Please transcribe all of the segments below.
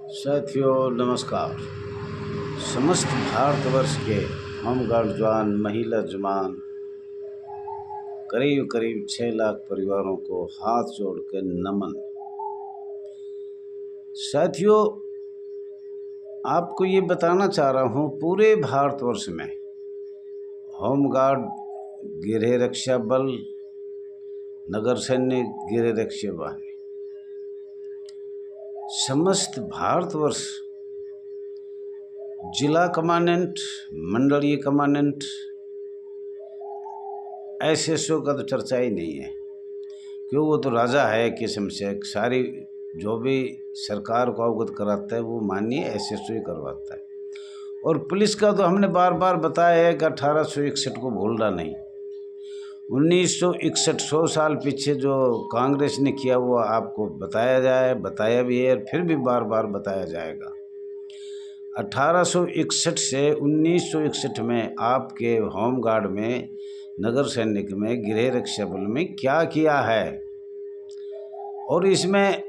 साथियों नमस्कार। समस्त भारतवर्ष के होमगार्ड जवान, महिला जवान, करीब करीब 6 लाख परिवारों को हाथ जोड़ के नमन। साथियों, आपको ये बताना चाह रहा हूँ, पूरे भारतवर्ष में होमगार्ड, गृह रक्षा बल, नगर सैन्य, गृह रक्षा वाहिनी, समस्त भारतवर्ष, जिला कमांडेंट, मंडलीय कमांडेंट, एसएसओ का तो चर्चा ही नहीं है, क्यों? वो तो राजा है किस्म से। सारी जो भी सरकार को अवगत कराता है वो माननीय एसएसओ ही करवाता है। और पुलिस का तो हमने बार बार बताया है कि 1861 को भूलना नहीं। 1961 100 साल पीछे जो कांग्रेस ने किया वो आपको बताया भी है और फिर भी बार बार बताया जाएगा। 1861 से 1961 में आपके होमगार्ड में, नगर सैनिक में, गृह रक्षा बल में क्या किया है, और इसमें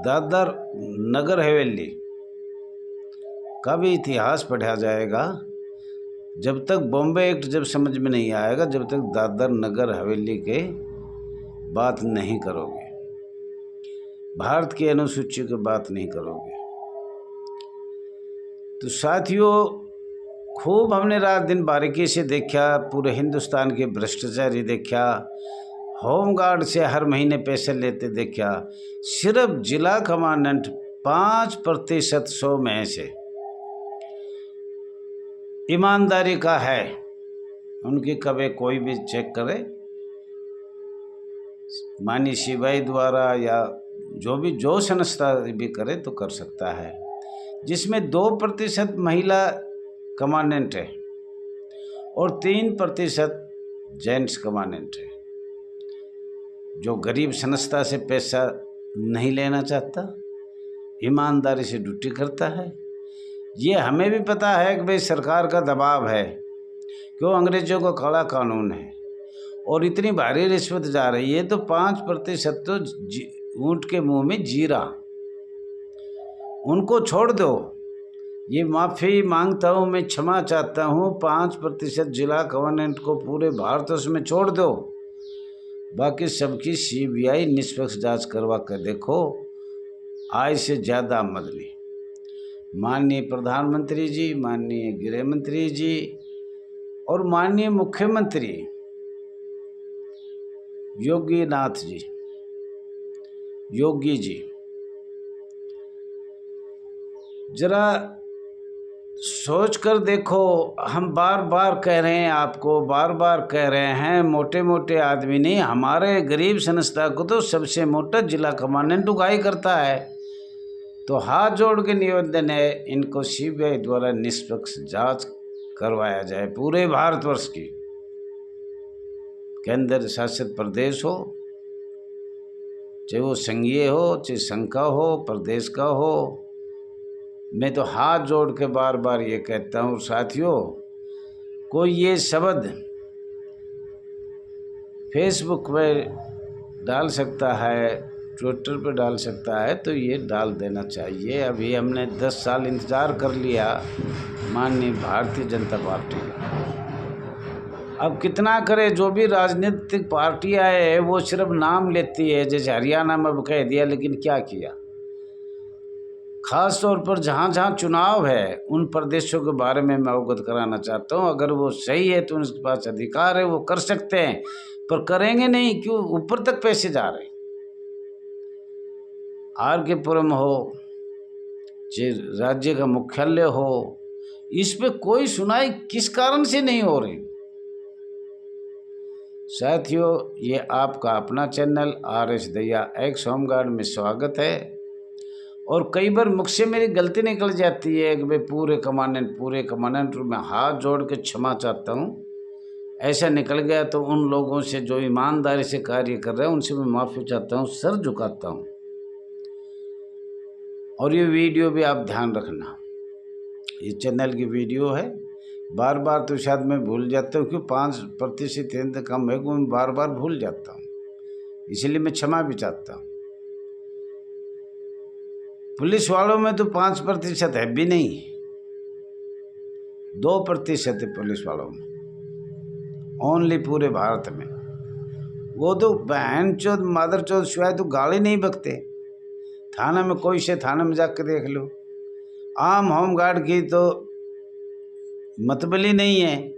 दादर नगर हवेली का भी इतिहास पढ़ा जाएगा। जब तक बॉम्बे एक्ट जब समझ में नहीं आएगा, जब तक दादर नगर हवेली के बात नहीं करोगे, भारत की अनुसूची की बात नहीं करोगे। तो साथियों, खूब हमने रात दिन बारीकी से देखा, पूरे हिंदुस्तान के भ्रष्टाचारी देखा, होमगार्ड से हर महीने पैसे लेते देखा। सिर्फ जिला कमांडेंट 5% 100 में से ईमानदारी का है। उनकी कभी कोई भी चेक करे, मानी सिपाही द्वारा या जो संस्था भी करे तो कर सकता है, जिसमें 2% महिला कमांडेंट है और 3% जेंट्स कमांडेंट है। जो गरीब संस्था से पैसा नहीं लेना चाहता, ईमानदारी से ड्यूटी करता है। ये हमें भी पता है कि भाई सरकार का दबाव है, क्यों? अंग्रेजों का काला कानून है और इतनी भारी रिश्वत जा रही है, तो 5% तो ऊँट के मुंह में जीरा, उनको छोड़ दो। ये माफ़ी मांगता हूँ, मैं क्षमा चाहता हूँ। 5% जिला कमांडेंट को पूरे भारतवर्ष में छोड़ दो, बाकी सबकी सीबीआई निष्पक्ष जांच करवा कर देखो। आज से ज़्यादा आमदनी माननीय प्रधानमंत्री जी, माननीय गृह मंत्री जी और माननीय मुख्यमंत्री योगी जी, जरा सोच कर देखो। हम बार बार कह रहे हैं, आपको बार बार कह रहे हैं, मोटे मोटे आदमी नहीं, हमारे गरीब संस्था को तो सबसे मोटा जिला कमांडेंट उगाई करता है। तो हाथ जोड़ के निवेदन है, इनको सीबीआई द्वारा निष्पक्ष जांच करवाया जाए। पूरे भारतवर्ष की, केंद्र शासित प्रदेश हो, चाहे वो संघीय हो, चाहे संघ का हो, प्रदेश का हो, मैं तो हाथ जोड़ के बार बार ये कहता हूँ। साथियों, कोई ये शब्द फेसबुक पे डाल सकता है, ट्विटर पे डाल सकता है, तो ये डाल देना चाहिए। अभी हमने 10 साल इंतज़ार कर लिया माननीय भारतीय जनता पार्टी का। अब कितना करे, जो भी राजनीतिक पार्टियाँ है वो सिर्फ नाम लेती है, जैसे हरियाणा में अब कह दिया, लेकिन क्या किया? ख़ास तौर पर जहाँ जहाँ चुनाव है उन प्रदेशों के बारे में मैं अवगत कराना चाहता हूँ। अगर वो सही है तो उनके पास अधिकार है, वो कर सकते हैं, पर करेंगे नहीं। क्यों? ऊपर तक पैसे जा रहे हैं। आर के पुरम हो, चाहे राज्य का मुख्यालय हो, इस पे कोई सुनाई किस कारण से नहीं हो रही? साथियों, ये आपका अपना channel RS Dahiya x home guard में स्वागत है। और कई बार मुझसे मेरी गलती निकल जाती है कि भाई पूरे कमांडेंट में हाथ जोड़ के क्षमा चाहता हूँ, ऐसा निकल गया तो उन लोगों से जो ईमानदारी से कार्य कर रहे हैं उनसे मैं माफ़ी चाहता हूँ, सर झुकाता हूँ। और ये वीडियो भी आप ध्यान रखना, ये चैनल की वीडियो है। बार बार तो शायद मैं भूल जाता हूँ, क्यों? 5% कम है, मैं बार बार भूल जाता हूँ, इसलिए मैं क्षमा भी चाहता हूँ। पुलिस वालों में तो 5% है भी नहीं, 2% है पुलिस वालों में ओनली पूरे भारत में। वो तो बहन चौथ मादर चौथ सिवाय तो गाली नहीं बकते। थाना में कोई से थाना में जाकर देख लो, आम होमगार्ड की तो मतबली नहीं है।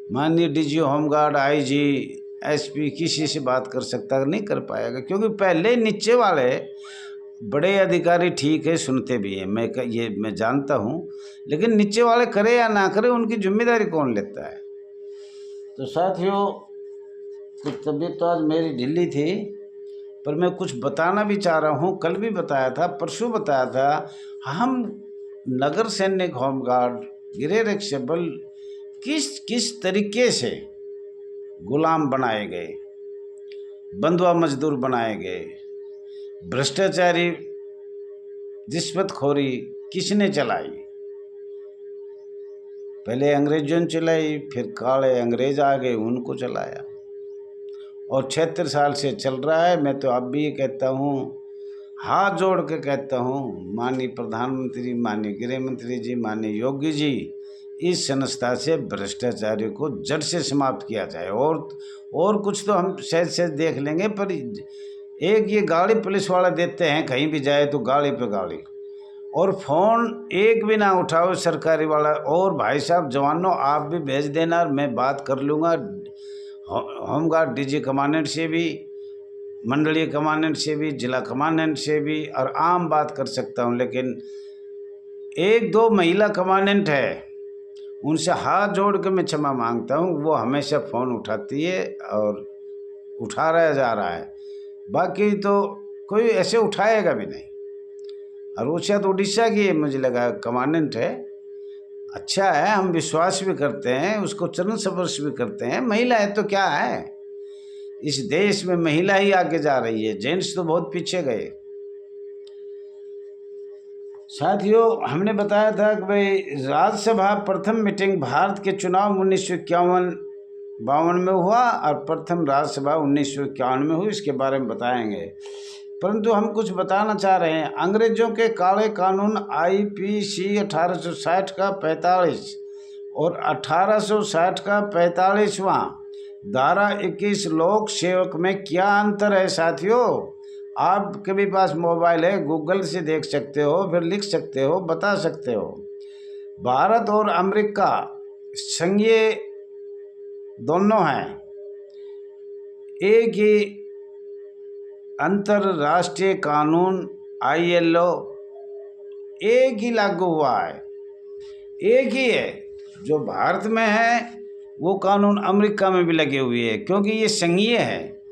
माननीय डीजी होमगार्ड, आईजी, एसपी किसी से बात कर सकता नहीं, कर पाएगा, क्योंकि पहले नीचे वाले बड़े अधिकारी ठीक है सुनते भी हैं, मैं जानता हूँ, लेकिन नीचे वाले करे या ना करे उनकी जिम्मेदारी कौन लेता है। तो साथियों, कुछ तबीयत तो आज मेरी ढीली थी, पर मैं कुछ बताना भी चाह रहा हूँ। कल भी बताया था, परसों बताया था, हम नगर सैनिक, होमगार्ड, गृह रक्षक बल किस तरीके से गुलाम बनाए गए, बंधुआ मजदूर बनाए गए, भ्रष्टाचारी रिश्वतखोरी किसने चलाई। पहले अंग्रेजों ने चलाई, फिर काले अंग्रेज आ गए, उनको चलाया, और 76 साल से चल रहा है। मैं तो अब भी ये कहता हूँ, हाथ जोड़ के कहता हूँ, माननीय प्रधानमंत्री, माननीय गृह मंत्री जी, माननीय योगी जी, इस संस्था से भ्रष्टाचारी को जड़ से समाप्त किया जाए। और कुछ तो हम शायद देख लेंगे, पर एक ये गाड़ी पुलिस वाला देते हैं, कहीं भी जाए तो गाड़ी पे गाड़ी, और फ़ोन एक भी ना उठाओ सरकारी वाला। और भाई साहब जवानों, आप भी भेज देना, मैं बात कर लूँगा होमगार्ड डीजी कमांडेंट से भी, मंडलीय कमांडेंट से भी, जिला कमांडेंट से भी, और आम बात कर सकता हूँ। लेकिन 1-2 महिला कमांडेंट है, उनसे हाथ जोड़ के मैं क्षमा मांगता हूँ। वो हमेशा फ़ोन उठाती है और उठा रहा जा रहा है, बाकी तो कोई ऐसे उठाएगा भी नहीं। और वो शायद उड़ीसा की है, मुझे लगा कमांडेंट है। अच्छा है, हम विश्वास भी करते हैं, उसको चरण स्पर्श भी करते हैं। महिला है तो क्या है, इस देश में महिला ही आगे जा रही है, जेंट्स तो बहुत पीछे गए। साथियों, हमने बताया था कि भाई राज्यसभा प्रथम मीटिंग भारत के चुनाव 1951-52 में हुआ, और प्रथम राज्यसभा 1951 में हुई, इसके बारे में बताएंगे। परंतु हम कुछ बताना चाह रहे हैं। अंग्रेजों के काले कानून आईपीसी 1860 का 45 और 1860 का 45वां धारा 21 लोक सेवक में क्या अंतर है साथियों? आपके भी पास मोबाइल है, गूगल से देख सकते हो, फिर लिख सकते हो, बता सकते हो। भारत और अमेरिका संघीय दोनों हैं, एक ही अंतर्राष्ट्रीय कानून ILO एक ही लागू हुआ है, एक ही है। जो भारत में है वो कानून अमेरिका में भी लगे हुए हैं, क्योंकि ये संघीय है।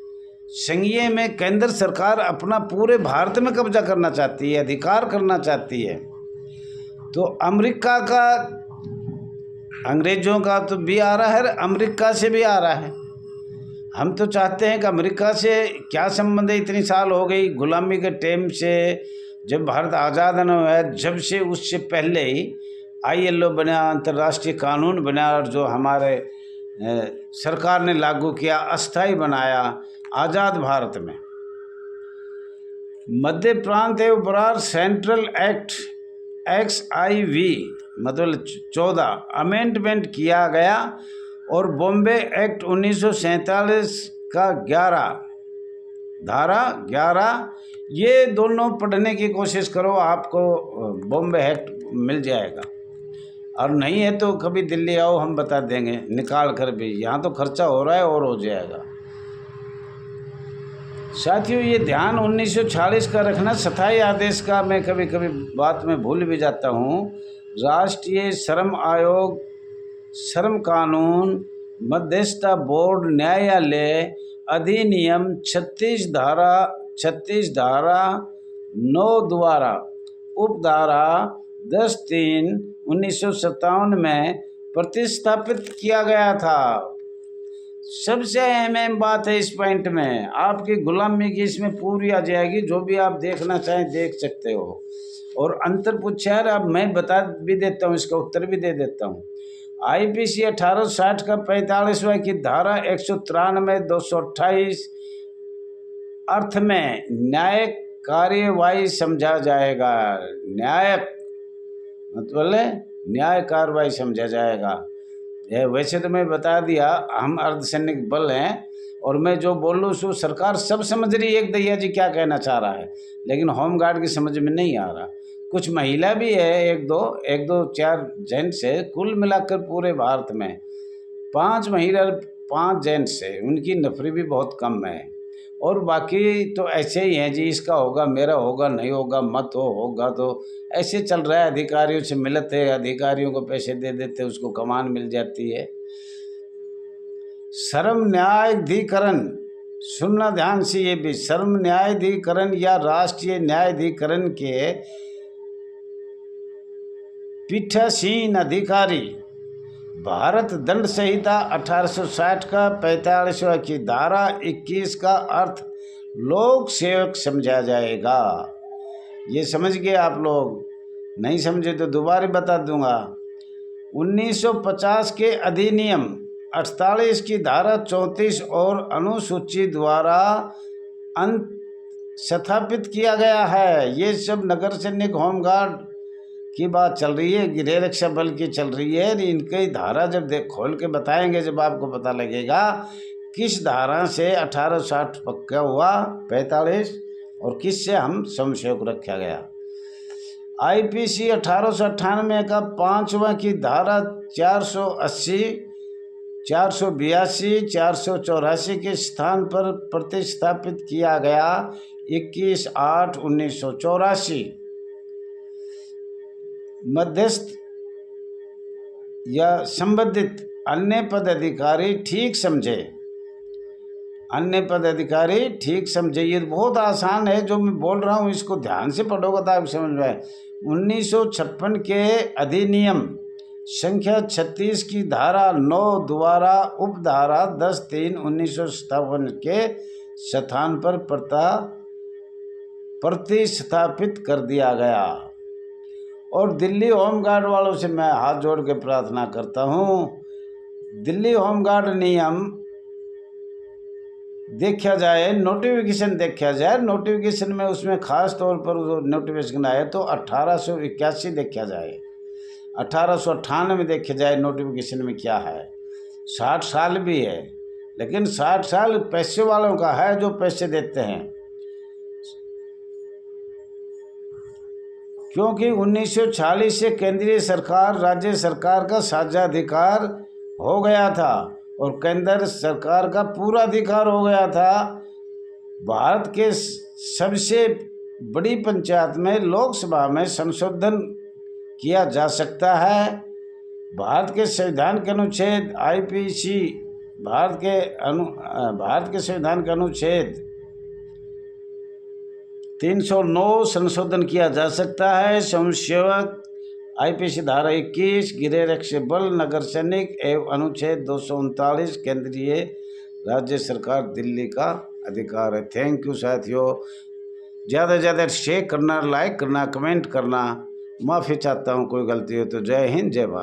संघीय में केंद्र सरकार अपना पूरे भारत में कब्जा करना चाहती है, अधिकार करना चाहती है। तो अमेरिका का, अंग्रेजों का तो भी आ रहा है, अमेरिका से भी आ रहा है। हम तो चाहते हैं कि अमेरिका से क्या संबंध है, इतनी साल हो गई गुलामी के टाइम से, जब भारत आज़ाद न हुआ है, जब से, उससे पहले ही ILO बना, अंतर्राष्ट्रीय कानून बना, और जो हमारे सरकार ने लागू किया, अस्थाई बनाया आज़ाद भारत में। मध्य प्रांत एवं बरार सेंट्रल एक्ट XIV मतलब 14 अमेंडमेंट किया गया, और बॉम्बे एक्ट 1947 का 11 धारा 11, ये दोनों पढ़ने की कोशिश करो, आपको बॉम्बे एक्ट मिल जाएगा। और नहीं है तो कभी दिल्ली आओ, हम बता देंगे निकाल कर भी, यहाँ तो खर्चा हो रहा है और हो जाएगा। साथियों, ये ध्यान 1940 का रखना, स्थायी आदेश का मैं कभी कभी बात में भूल भी जाता हूँ। राष्ट्रीय श्रम आयोग, श्रम कानून, मध्यस्थता बोर्ड, न्यायालय अधिनियम 36 धारा 9 द्वारा उपधारा 10/3/1957 में प्रतिस्थापित किया गया था। सबसे अहम बात है इस पॉइंट में, आपकी गुलामी की इसमें पूरी आ जाएगी। जो भी आप देखना चाहें देख सकते हो। और अंतर पूछा है, अब मैं बता भी देता हूँ, इसका उत्तर भी दे देता हूँ। IPC 1860 का 45वां की धारा 193 228 अर्थ में न्यायिक कार्यवाही समझा जाएगा। न्यायिक मतलब न्याय कार्रवाई समझा जाएगा। वैसे तो मैं बता दिया हम अर्धसैनिक बल हैं और मैं जो बोल लूँ सो सरकार सब समझ रही है, एक दैया जी क्या कहना चाह रहा है, लेकिन होमगार्ड की समझ में नहीं आ रहा। कुछ महिला भी है, एक दो चार जेंट्स है, कुल मिलाकर पूरे भारत में 5 महिला 5 जेंट्स है, उनकी नफरी भी बहुत कम है। और बाकी तो ऐसे ही हैं जी, इसका होगा मेरा होगा, नहीं होगा मत होगा तो ऐसे चल रहा है। अधिकारियों से मिलते हैं, अधिकारियों को पैसे दे देते, उसको कमान मिल जाती है। श्रम न्यायाधिकरण, सुनना ध्यान से, ये भी श्रम न्यायाधिकरण या राष्ट्रीय न्यायाधिकरण के पीठासीन अधिकारी भारत दंड संहिता 1860 का 45वां की धारा 21 का अर्थ लोक सेवक समझा जाएगा। ये समझ गए आप लोग? नहीं समझे तो दोबारा बता दूंगा। 1950 के अधिनियम 48 की धारा 34 और अनुसूची द्वारा स्थापित किया गया है। ये सब नगर सैनिक होमगार्ड की बात चल रही है, गृह रक्षा बल की चल रही है। इनकी धारा जब खोल के बताएंगे, जब आपको पता लगेगा किस धारा से 1860 पक्का हुआ 45 और किस से हम स्वयंसेवक रखा गया। आईपीसी 1898 का 5वां की धारा 480, 482, 484 के स्थान पर प्रतिस्थापित किया गया 21/8/1984। मध्यस्थ या संबंधित अन्य पदाधिकारी ठीक समझे, अन्य पदाधिकारी ठीक समझे। ये बहुत आसान है जो मैं बोल रहा हूँ, इसको ध्यान से पढ़ोगे तो आप समझ में आए। 1956 के अधिनियम संख्या 36 की धारा 9 द्वारा उपधारा 10/3/1957 के स्थान पर प्रतिस्थापित कर दिया गया। और दिल्ली होमगार्ड वालों से मैं हाथ जोड़ के प्रार्थना करता हूँ, दिल्ली होमगार्ड नियम देखा जाए, नोटिफिकेशन देखा जाए, नोटिफिकेशन में उसमें खास तौर पर नोटिफिकेशन आए तो 1881 देखा जाए, 1898 में देखा जाए नोटिफिकेशन में क्या है। 60 साल भी है, लेकिन 60 साल पैसे वालों का है जो पैसे देते हैं, क्योंकि 1946 से केंद्रीय सरकार राज्य सरकार का साझाधिकार हो गया था और केंद्र सरकार का पूरा अधिकार हो गया था। भारत के सबसे बड़ी पंचायत में लोकसभा में संशोधन किया जा सकता है। भारत के संविधान के अनुच्छेद आईपीसी, भारत के संविधान के अनुच्छेद 309 संशोधन किया जा सकता है। स्वयंसेवक आईपीसी धारा 21 गृह रक्षा बल नगर सैनिक एवं अनुच्छेद 239 केंद्रीय राज्य सरकार दिल्ली का अधिकार है। थैंक यू साथियों, ज़्यादा से ज़्यादा शेयर करना, लाइक करना, कमेंट करना। माफ़ी चाहता हूँ कोई गलती हो तो। जय हिंद, जय भारत।